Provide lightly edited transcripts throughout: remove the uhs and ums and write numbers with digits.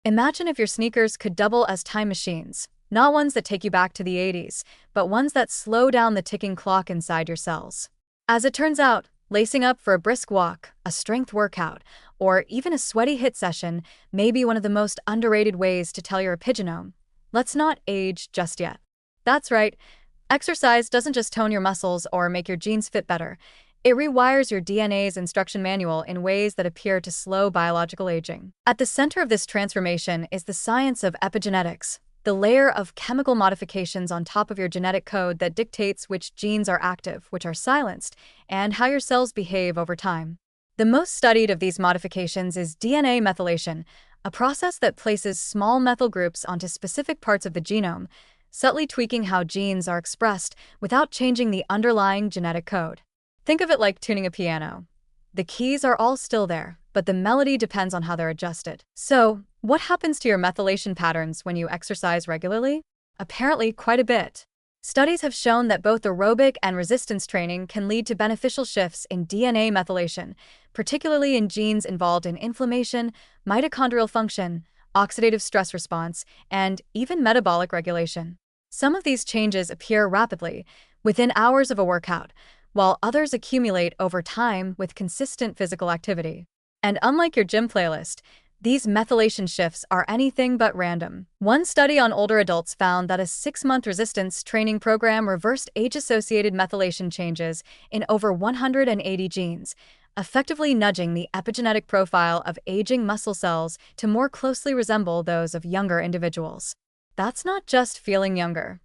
Imagine if your sneakers could double as time machines, not ones that take you back to the 80s, but ones that slow down the ticking clock inside your cells. As it turns out, lacing up for a brisk walk, a strength workout, or even a sweaty hit session may be one of the most underrated ways to tell you're a pigeonome. Let's not age just yet. That's right, exercise doesn't just tone your muscles or make your genes fit better. It rewires your DNA's instruction manual in ways that appear to slow biological aging. At the center of this transformation is the science of epigenetics, the layer of chemical modifications on top of your genetic code that dictates which genes are active, which are silenced, and how your cells behave over time. The most studied of these modifications is DNA methylation, a process that places small methyl groups onto specific parts of the genome, subtly tweaking how genes are expressed without changing the underlying genetic code. Think of it like tuning a piano. The keys are all still there, but the melody depends on how they're adjusted. So, what happens to your methylation patterns when you exercise regularly? Apparently, quite a bit. Studies have shown that both aerobic and resistance training can lead to beneficial shifts in DNA methylation, particularly in genes involved in inflammation, mitochondrial function, oxidative stress response, and even metabolic regulation. Some of these changes appear rapidly, within hours of a workout, while others accumulate over time with consistent physical activity. And unlike your gym playlist, these methylation shifts are anything but random. One study on older adults found that a 6-month resistance training program reversed age-associated methylation changes in over 180 genes, effectively nudging the epigenetic profile of aging muscle cells to more closely resemble those of younger individuals. That's not just feeling younger.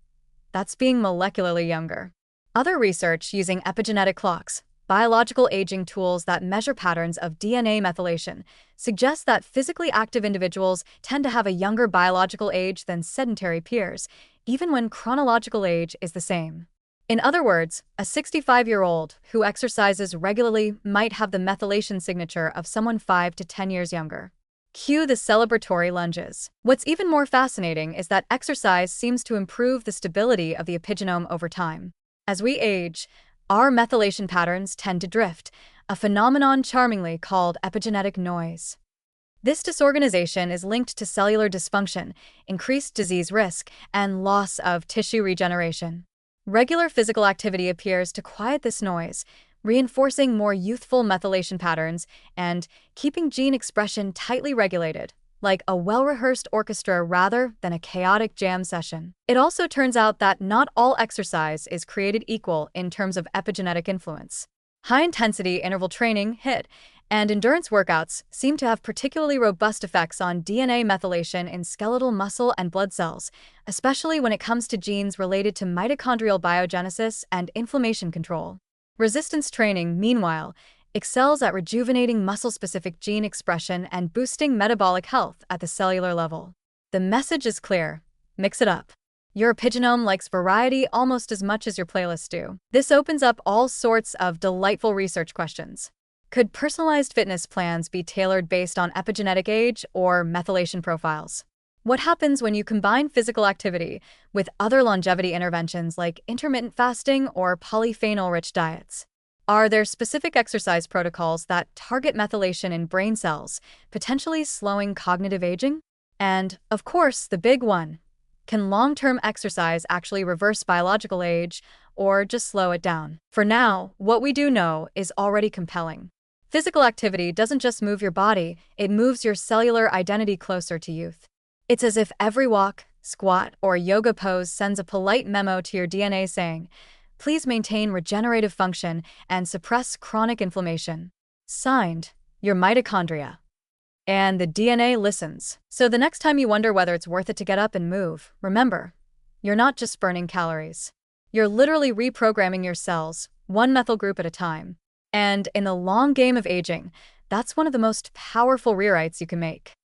That's being molecularly younger. Other research using epigenetic clocks, biological aging tools that measure patterns of DNA methylation, suggests that physically active individuals tend to have a younger biological age than sedentary peers, even when chronological age is the same. In other words, a 65-year-old who exercises regularly might have the methylation signature of someone 5 to 10 years younger. Cue the celebratory lunges. What's even more fascinating is that exercise seems to improve the stability of the epigenome over time. As we age, our methylation patterns tend to drift, a phenomenon charmingly called epigenetic noise. This disorganization is linked to cellular dysfunction, increased disease risk, and loss of tissue regeneration. Regular physical activity appears to quiet this noise, reinforcing more youthful methylation patterns and keeping gene expression tightly regulated, like a well-rehearsed orchestra rather than a chaotic jam session. It also turns out that not all exercise is created equal in terms of epigenetic influence. High-intensity interval training, HIIT, and endurance workouts seem to have particularly robust effects on DNA methylation in skeletal muscle and blood cells, especially when it comes to genes related to mitochondrial biogenesis and inflammation control. Resistance training, meanwhile, excels at rejuvenating muscle-specific gene expression and boosting metabolic health at the cellular level. The message is clear: mix it up. Your epigenome likes variety almost as much as your playlists do. This opens up all sorts of delightful research questions. Could personalized fitness plans be tailored based on epigenetic age or methylation profiles? What happens when you combine physical activity with other longevity interventions like intermittent fasting or polyphenol-rich diets? Are there specific exercise protocols that target methylation in brain cells, potentially slowing cognitive aging? And, of course, the big one: can long-term exercise actually reverse biological age or just slow it down? For now, what we do know is already compelling. Physical activity doesn't just move your body, it moves your cellular identity closer to youth. It's as if every walk, squat, or yoga pose sends a polite memo to your DNA saying, "Please maintain regenerative function and suppress chronic inflammation." Signed, your mitochondria. And the DNA listens. So the next time you wonder whether it's worth it to get up and move, remember, you're not just burning calories. You're literally reprogramming your cells, one methyl group at a time. And in the long game of aging, that's one of the most powerful rewrites you can make.